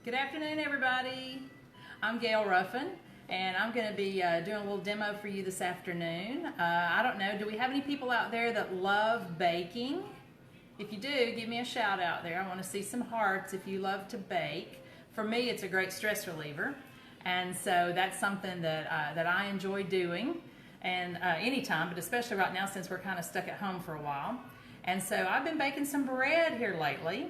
Good afternoon, everybody. I'm Gail Ruffin, and I'm going to be doing a little demo for you this afternoon. I don't know, do we have any people out there that love baking? If you do, give me a shout out there. I want to see some hearts if you love to bake. For me, it's a great stress reliever, and so that's something that I enjoy doing, and anytime, but especially right now since we're kind of stuck at home for a while. And so I've been baking some bread here lately.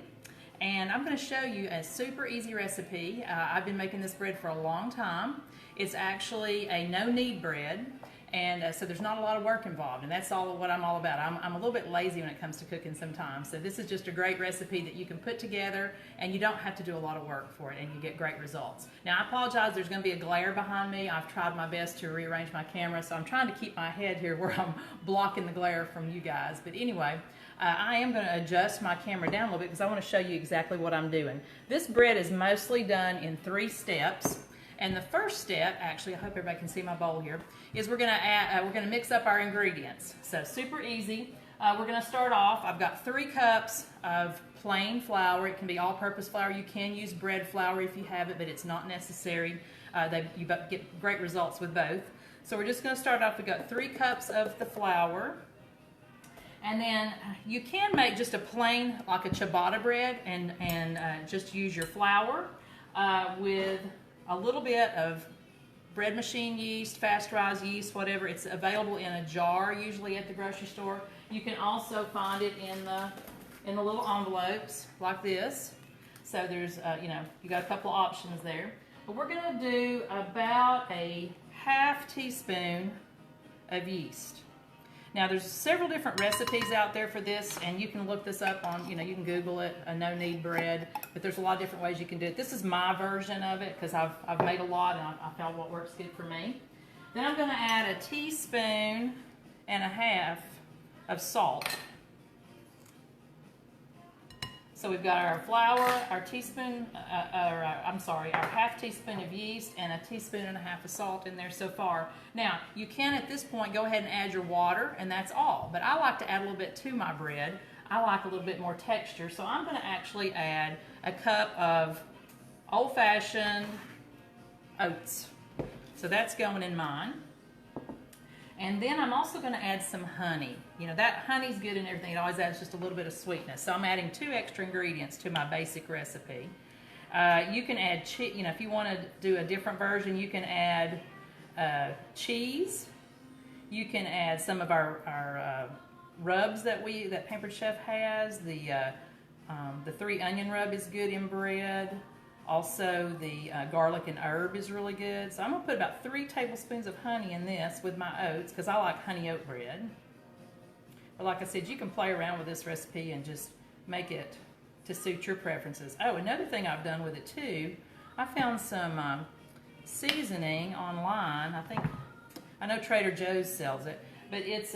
And I'm going to show you a super easy recipe. I've been making this bread for a long time. It's actually a no-knead bread, and so there's not a lot of work involved, and that's all what I'm all about. I'm a little bit lazy when it comes to cooking sometimes, so this is just a great recipe that you can put together, and you don't have to do a lot of work for it, and you get great results. Now, I apologize, there's going to be a glare behind me. I've tried my best to rearrange my camera, so I'm trying to keep my head here where I'm blocking the glare from you guys. But anyway, I am going to adjust my camera down a little bit because I want to show you exactly what I'm doing. This bread is mostly done in 3 steps. And the first step, actually, I hope everybody can see my bowl here, is we're going to mix up our ingredients. So super easy. We're going to start off. I've got 3 cups of plain flour. It can be all-purpose flour. You can use bread flour if you have it, but it's not necessary. You get great results with both. So we're just going to start off. We've got 3 cups of the flour. And then you can make just a plain, like a ciabatta bread, and just use your flour with a little bit of bread machine yeast, fast rise yeast, whatever. It's available in a jar usually at the grocery store. You can also find it in the little envelopes like this. So there's you got a couple of options there. But we're going to do about a ½ teaspoon of yeast. Now, there's several different recipes out there for this, and you can look this up on, you can Google it, a no-knead bread, but there's a lot of different ways you can do it. This is my version of it because I've made a lot, and I found what works good for me. Then I'm going to add a teaspoon and a half of salt. So we've got our flour, our teaspoon, our ½ teaspoon of yeast, and a teaspoon and a half of salt in there so far. Now, you can at this point go ahead and add your water, and that's all. But I like to add a little bit to my bread. I like a little bit more texture, so I'm going to actually add a cup of old-fashioned oats. So that's going in mine. And then I'm also going to add some honey. That honey's good and everything. It always adds just a little bit of sweetness. So I'm adding 2 extra ingredients to my basic recipe. You can add, if you want to do a different version, you can add cheese. You can add some of our rubs that Pampered Chef has. The 3 onion rub is good in bread. Also, the garlic and herb is really good. So I'm going to put about 3 tablespoons of honey in this with my oats because I like honey oat bread. But like I said, you can play around with this recipe and just make it to suit your preferences. Oh, another thing I've done with it too, I found some seasoning online. I know Trader Joe's sells it, but it's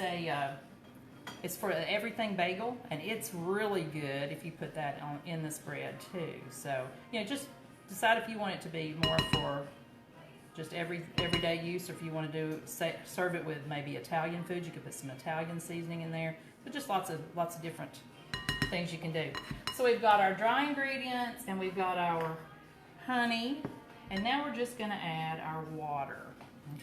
for an everything bagel, and it's really good if you put that in this bread too. So just decide if you want it to be more for just everyday use, or if you want to serve it with maybe Italian food. You could put some Italian seasoning in there, but just lots of different things you can do. So we've got our dry ingredients, and we've got our honey, and now we're just going to add our water.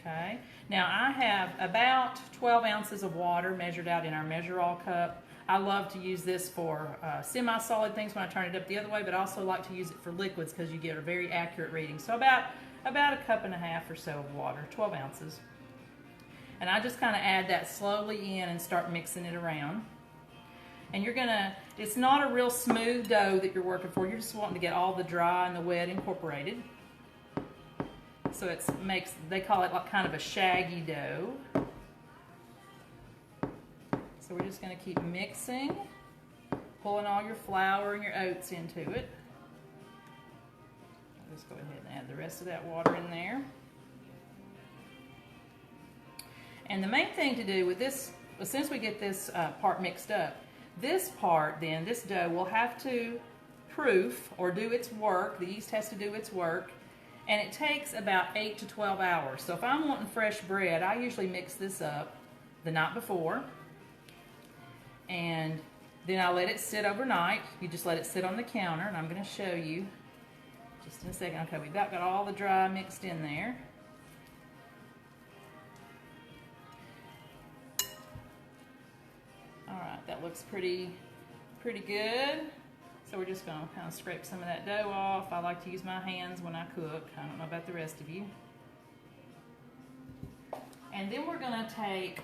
Okay. Now I have about 12 ounces of water measured out in our measure-all cup. I love to use this for semi-solid things when I turn it up the other way, but I also like to use it for liquids because you get a very accurate reading. So about a cup and a half or so of water, 12 ounces. And I just kind of add that slowly in and start mixing it around. And it's not a real smooth dough that you're working for. You're just wanting to get all the dry and the wet incorporated. So they call it like kind of a shaggy dough. So we're just going to keep mixing, pulling all your flour and your oats into it. I'll just go ahead and add the rest of that water in there. And the main thing to do with this, as soon as we get this part mixed up, this dough will have to proof or do its work. The yeast has to do its work. And it takes about 8 to 12 hours. So if I'm wanting fresh bread, I usually mix this up the night before. And then I let it sit overnight. You just let it sit on the counter, and I'm going to show you Just in a second. Okay, we've got all the dry mixed in there. All right, that looks pretty good. So we're just gonna kind of scrape some of that dough off. I like to use my hands when I cook. I don't know about the rest of you. And then we're gonna take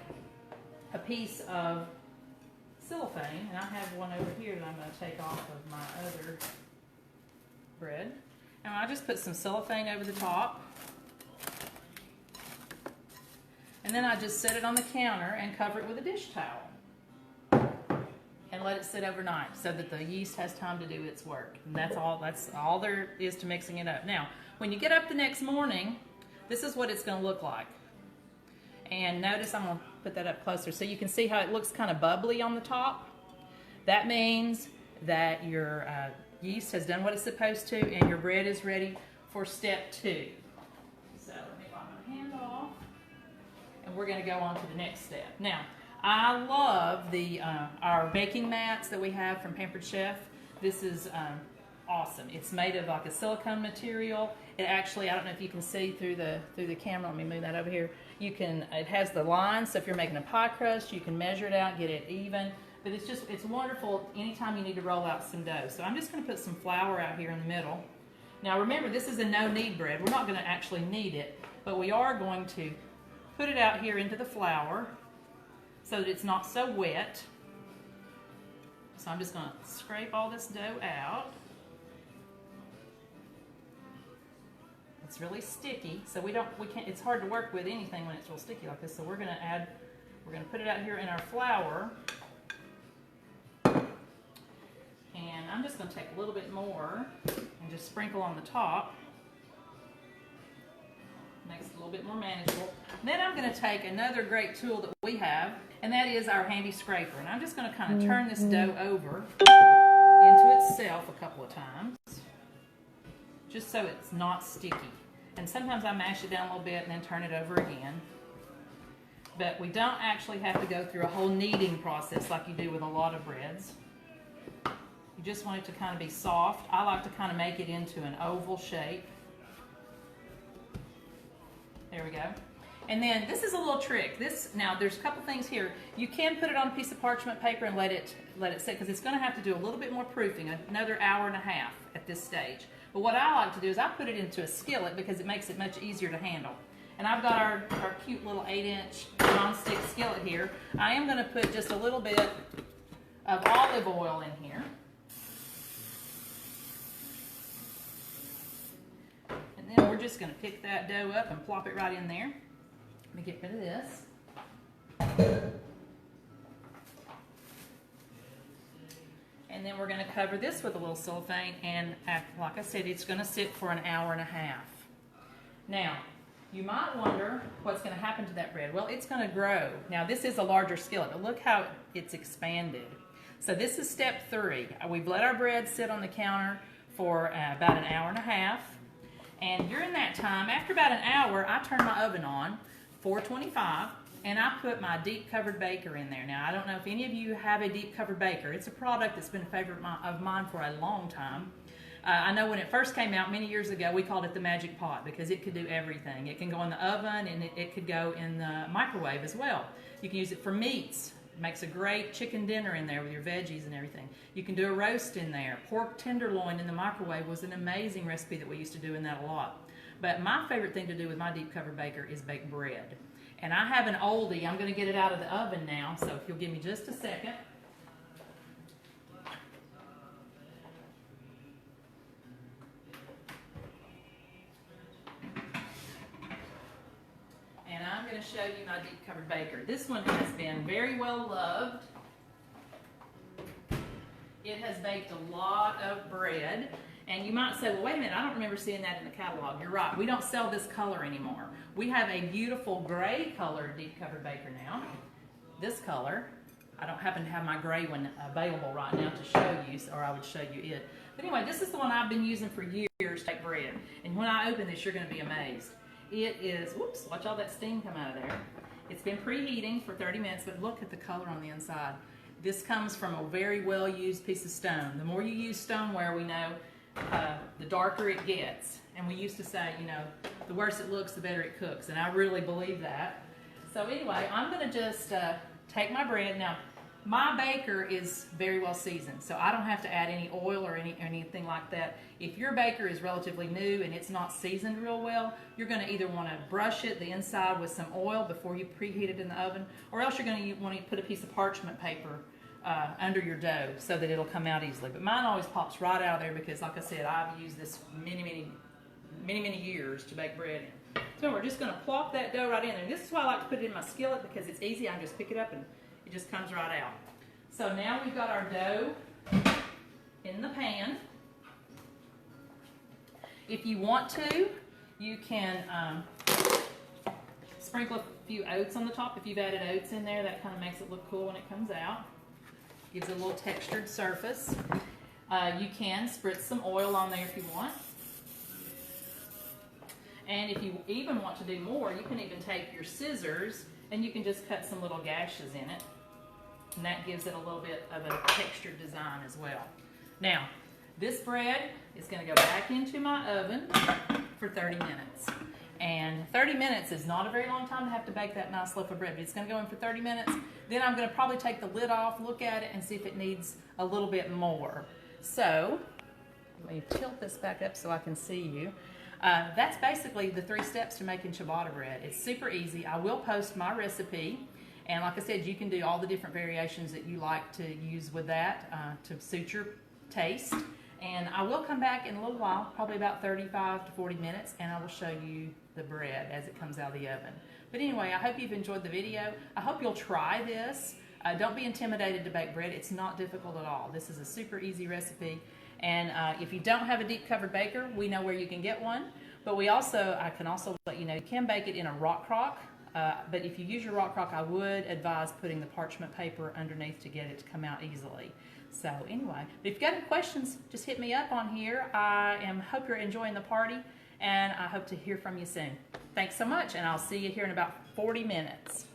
a piece of cellophane, and I have one over here that I'm gonna take off of my other bread. And I just put some cellophane over the top. And then I just set it on the counter and cover it with a dish towel. And let it sit overnight so that the yeast has time to do its work. And that's all there is to mixing it up. Now, when you get up the next morning, this is what it's going to look like. And notice, I'm going to put that up closer so you can see how it looks kind of bubbly on the top. That means that your yeast has done what it's supposed to and your bread is ready for step 2. So let me wipe my hand off. And we're going to go on to the next step. Now, I love our baking mats that we have from Pampered Chef. This is awesome. It's made of like a silicone material. It actually, I don't know if you can see through the camera. Let me move that over here. It has the lines, so if you're making a pie crust, you can measure it out, get it even. But it's wonderful anytime you need to roll out some dough. So I'm just going to put some flour out here in the middle. Now remember, this is a no-knead bread. We're not going to actually knead it, but we are going to put it out here into the flour so that it's not so wet. So I'm just going to scrape all this dough out. It's really sticky, so we can't, it's hard to work with anything when it's real sticky like this. So we're going to put it out here in our flour. And I'm just going to take a little bit more and just sprinkle on the top. Makes it a little bit more manageable. Then I'm going to take another great tool that we have, and that is our handy scraper. And I'm just going to kind of turn this dough over into itself a couple of times, just so it's not sticky. And sometimes I mash it down a little bit and then turn it over again. But we don't actually have to go through a whole kneading process like you do with a lot of breads. You just want it to kind of be soft. I like to kind of make it into an oval shape. There we go. And then this is a little trick. Now there's a couple things here. You can put it on a piece of parchment paper and let it sit, because it's going to have to do a little bit more proofing, another hour and a half at this stage. But what I like to do is I put it into a skillet because it makes it much easier to handle. And I've got our cute little 8-inch non-stick skillet here. I am going to put just a little bit of olive oil in here. And then we're just going to pick that dough up and plop it right in there. Let me get rid of this. And then we're going to cover this with a little cellophane, and like I said, it's going to sit for an hour and a half. Now, you might wonder what's going to happen to that bread. Well, it's going to grow. Now, this is a larger skillet, but look how it's expanded. So this is step 3. We've let our bread sit on the counter for about an hour and a half. And during that time, after about an hour, I turn my oven on, 425, and I put my deep covered baker in there. Now, I don't know if any of you have a deep covered baker. It's a product that's been a favorite of mine for a long time. I know when it first came out many years ago, we called it the magic pot because it could do everything. It can go in the oven, and it could go in the microwave as well. You can use it for meats. It makes a great chicken dinner in there with your veggies and everything. You can do a roast in there. Pork tenderloin in the microwave was an amazing recipe that we used to do in that a lot. But my favorite thing to do with my deep covered baker is bake bread. And I have an oldie. I'm going to get it out of the oven now, so if you'll give me just a second. And I'm going to show you my deep covered baker. This one has been very well loved. It has baked a lot of bread. And you might say, well, wait a minute, I don't remember seeing that in the catalog. You're right, we don't sell this color anymore. We have a beautiful gray colored deep covered baker now. This color, I don't happen to have my gray one available right now to show you, or I would show you it. But anyway, this is the one I've been using for years to bake bread. And when I open this, you're going to be amazed. It is, whoops, watch all that steam come out of there. It's been preheating for 30 minutes, but look at the color on the inside. This comes from a very well used piece of stone. The more you use stoneware, we know, the darker it gets. And we used to say, you know, the worse it looks, the better it cooks. And I really believe that. So anyway, I'm going to just take my bread. Now, my baker is very well seasoned, so I don't have to add any oil or anything like that. If your baker is relatively new and it's not seasoned real well, you're going to either want to brush it, the inside, with some oil before you preheat it in the oven, or else you're going to want to put a piece of parchment paper under your dough so that it'll come out easily. But mine always pops right out of there because, like I said, I've used this many years to bake bread in. So we're just going to plop that dough right in there. And this is why I like to put it in my skillet, because it's easy. I can just pick it up and it just comes right out. So now we've got our dough in the pan. If you want to, you can sprinkle a few oats on the top. If you've added oats in there, that kind of makes it look cool when it comes out. Gives it a little textured surface. You can spritz some oil on there if you want. And if you even want to do more, you can even take your scissors and you can just cut some little gashes in it. And that gives it a little bit of a textured design as well. Now, this bread is going to go back into my oven for 30 minutes. And 30 minutes is not a very long time to have to bake that nice loaf of bread, but it's going to go in for 30 minutes. Then I'm going to probably take the lid off, look at it, and see if it needs a little bit more. So, let me tilt this back up so I can see you. That's basically the 3 steps to making ciabatta bread. It's super easy. I will post my recipe. And like I said, you can do all the different variations that you like to use with that to suit your taste. And I will come back in a little while, probably about 35 to 40 minutes, and I will show you the bread as it comes out of the oven. But anyway, I hope you've enjoyed the video. I hope you'll try this. Don't be intimidated to bake bread. It's not difficult at all. This is a super easy recipe. And if you don't have a deep covered baker, we know where you can get one. But I can also let you know, you can bake it in a rock crock. But if you use your rock crock, I would advise putting the parchment paper underneath to get it to come out easily. So anyway, if you've got any questions, just hit me up on here. Hope you're enjoying the party, and I hope to hear from you soon. Thanks so much, and I'll see you here in about 40 minutes.